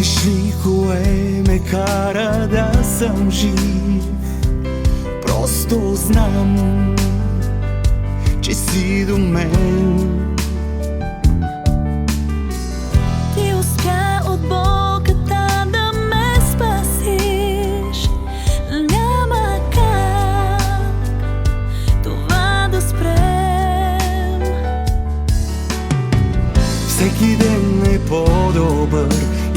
Знаеш ли кое ме кара да съм жив? Просто знам, че си до мен. Ти успя от болката да ме спасиш. Няма как това да спрем. Всеки ден е по-добър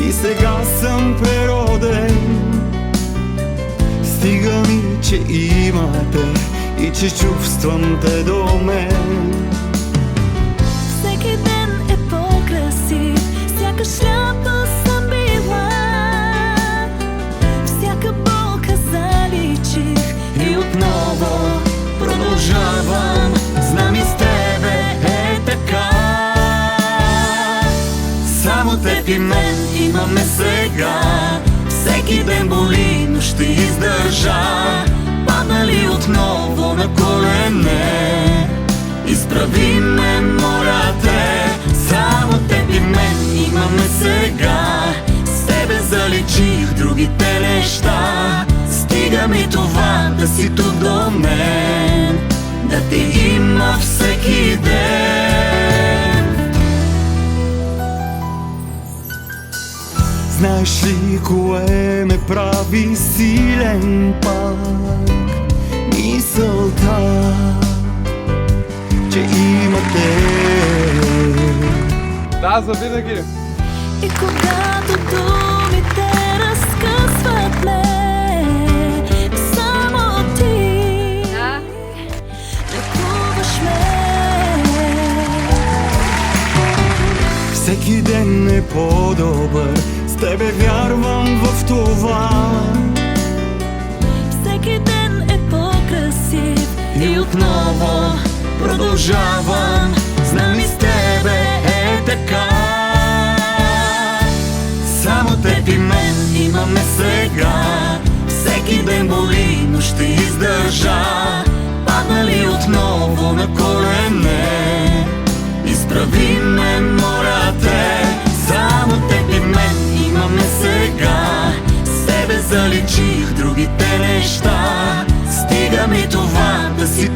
и сега съм прероден. Стига ми, че имате и че чувствам те до мен. Всеки ден е по-красив, сякаш лято съм била. Всяка болка заличих И отново продължавам, знам и с тебе е така. Само теб и мен имаме сега. Всеки ден боли, но ще издържа. Паднали отново на колене, изправи ме, моля те. Само теб и мен имаме сега. С тебе заличих другите неща. Стига ми това да си тук до мен, да те има всеки ден. Знаеш ли кое ме прави силен пак? Мисълта, че има те. Да, завинаги! и когато думите разкъсват ме, само ти лекуваш ме. Всеки ден е по-добър, с тебе вярвам в това. Всеки ден е по-красив И отново продължавам, знам и с тебе е така. Само теб и мен имаме сега. Всеки ден боли, но ще издържа. Паднали отново на колене, изправи ме, моля те. Само теб и мен имаме сега. С тебе заличих другите неща. Стига ми това да си